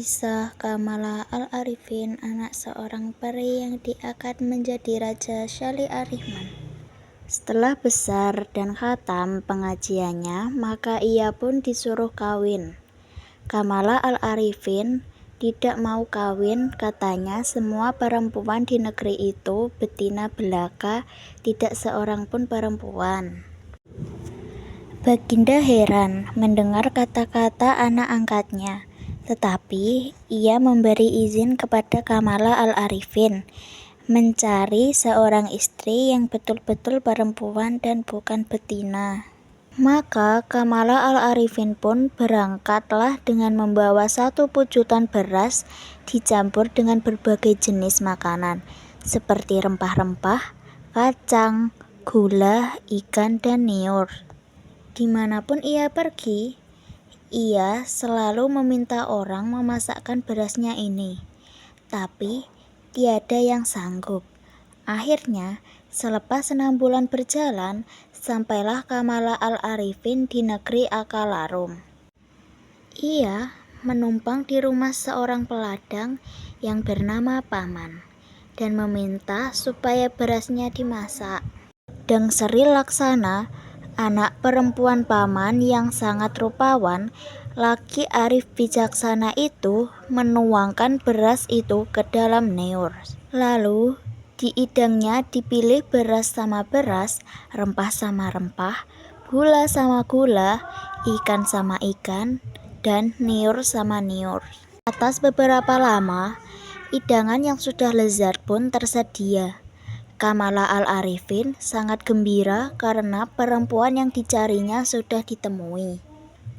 Kisah Kamala Al-Arifin, anak seorang peri yang diangkat menjadi Raja Syali Arihman. Setelah besar dan khatam pengajiannya, maka ia pun disuruh kawin. Kamala Al-Arifin tidak mau kawin, katanya semua perempuan di negeri itu betina belaka, tidak seorang pun perempuan. Baginda heran mendengar kata-kata anak angkatnya, tetapi ia memberi izin kepada Kamala Al-Arifin mencari seorang istri yang betul-betul perempuan dan bukan betina. Maka Kamala Al-Arifin pun berangkatlah dengan membawa 1 pucutan beras dicampur dengan berbagai jenis makanan seperti rempah-rempah, kacang, gula, ikan, dan niur. Dimanapun ia pergi, ia selalu meminta orang memasakkan berasnya ini, tapi tiada yang sanggup. Akhirnya, selepas 6 bulan berjalan, sampailah Kamala Al-Arifin di negeri Akalarum. Ia menumpang di rumah seorang peladang yang bernama Paman dan meminta supaya berasnya dimasak. Dang Sri Laksana, anak perempuan Paman yang sangat rupawan, laki arif bijaksana itu menuangkan beras itu ke dalam niur. Lalu diidangnya dipilih beras sama beras, rempah sama rempah, gula sama gula, ikan sama ikan, dan niur sama niur. Atas beberapa lama, hidangan yang sudah lezat pun tersedia. Kamala Al-Arifin sangat gembira karena perempuan yang dicarinya sudah ditemui.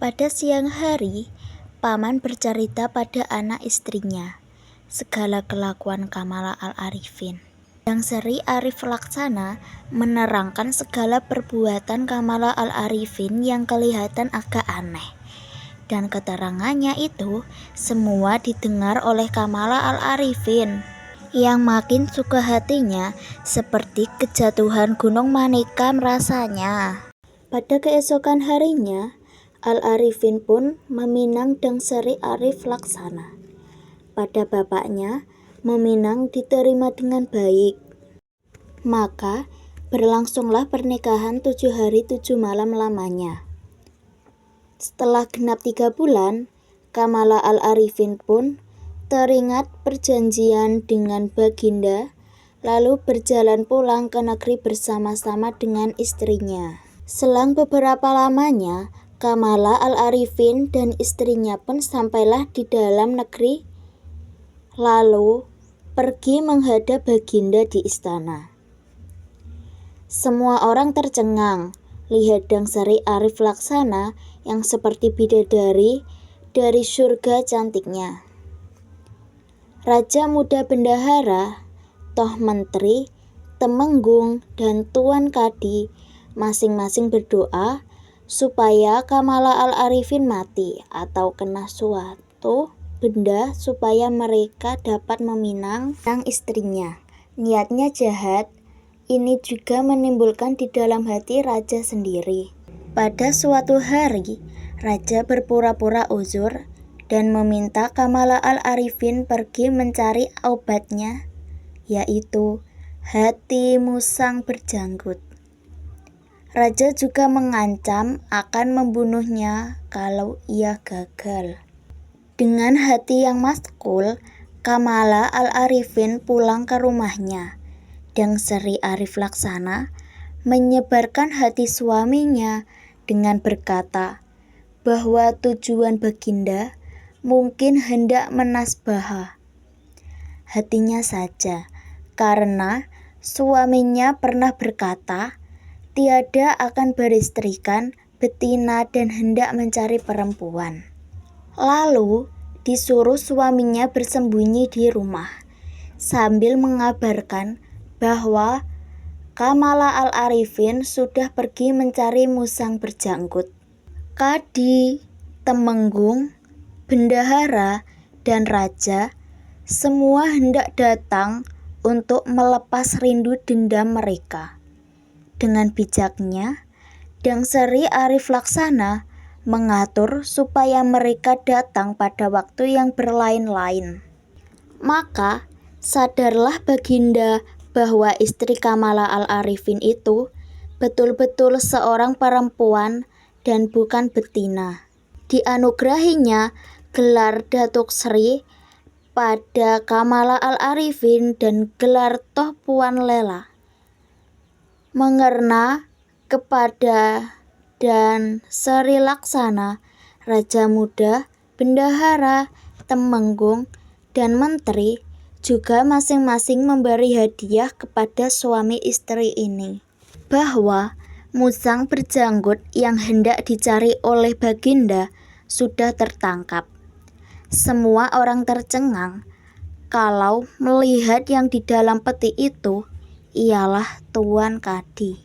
Pada siang hari, Paman bercerita pada anak istrinya segala kelakuan Kamala Al-Arifin. Dang Sri Arif Laksana menerangkan segala perbuatan Kamala Al-Arifin yang kelihatan agak aneh. Dan keterangannya itu semua didengar oleh Kamala Al-Arifin, yang makin suka hatinya seperti kejatuhan gunung Manikam rasanya. Pada keesokan harinya, Al-Arifin pun meminang Dang Sri Arif Laksana. Pada bapaknya, meminang diterima dengan baik. Maka berlangsunglah pernikahan 7 hari 7 malam lamanya. Setelah genap 3 bulan, Kamala Al-Arifin pun teringat perjanjian dengan Baginda, lalu berjalan pulang ke negeri bersama-sama dengan istrinya. Selang beberapa lamanya, Kamala Al-Arifin dan istrinya pun sampailah di dalam negeri, lalu pergi menghadap Baginda di istana. Semua orang tercengang lihat Dang Sri Arif Laksana yang seperti bidadari dari surga cantiknya. Raja muda bendahara, toh menteri, temenggung, dan tuan kadi masing-masing berdoa supaya Kamala Al-Arifin mati atau kena suatu benda supaya mereka dapat meminang sang istrinya. Niatnya jahat, ini juga menimbulkan di dalam hati raja sendiri. Pada suatu hari, raja berpura-pura uzur dan meminta Kamala Al-Arifin pergi mencari obatnya, yaitu hati musang berjanggut. Raja juga mengancam akan membunuhnya kalau ia gagal. Dengan hati yang maskul, Kamala Al-Arifin pulang ke rumahnya. Dang Sri Arif Laksana menyebarkan hati suaminya dengan berkata bahwa tujuan Baginda mungkin hendak menasbah hatinya saja, karena suaminya pernah berkata tiada akan beristrikan betina dan hendak mencari perempuan. Lalu disuruh suaminya bersembunyi di rumah sambil mengabarkan bahwa Kamala Al-Arifin sudah pergi mencari musang berjanggut. Kadi, temenggung, bendahara, dan raja semua hendak datang untuk melepas rindu dendam mereka. Dengan bijaknya, Dang Sri Arif Laksana mengatur supaya mereka datang pada waktu yang berlain-lain. Maka sadarlah Baginda bahwa istri Kamala Al-Arifin itu betul-betul seorang perempuan dan bukan betina. Dianugerahinya gelar Datuk Sri pada Kamala Al-Arifin dan gelar Toh Puan Lela, mengerna kepada dan Sri Laksana, Raja Muda, Bendahara, Temenggung, dan Menteri juga masing-masing memberi hadiah kepada suami istri ini. Bahwa musang berjanggut yang hendak dicari oleh Baginda sudah tertangkap. Semua orang tercengang kalau melihat yang di dalam peti itu ialah Tuan Kadi.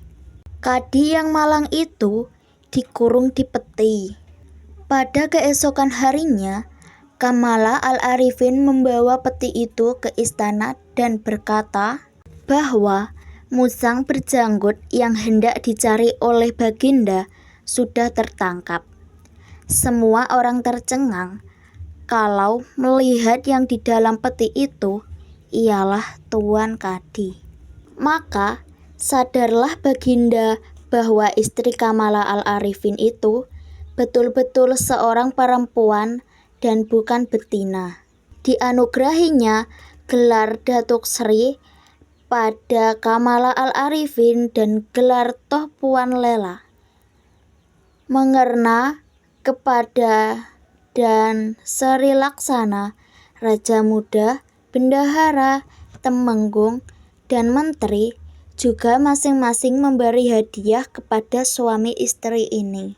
Kadi yang malang itu dikurung di peti. Pada keesokan harinya, Kamala Al-Arifin membawa peti itu ke istana dan berkata bahwa musang berjanggut yang hendak dicari oleh Baginda sudah tertangkap. Semua orang tercengang kalau melihat yang di dalam peti itu ialah Tuan Kadi. Maka sadarlah Baginda bahwa istri Kamala Al-Arifin itu betul-betul seorang perempuan dan bukan betina. Dianugerahinya gelar Datuk Sri pada Kamala Al-Arifin dan gelar Toh Puan Lela, mengerna kepada dan Sri Laksana, Raja Muda, Bendahara, Temenggung, dan Menteri juga masing-masing memberi hadiah kepada suami istri ini.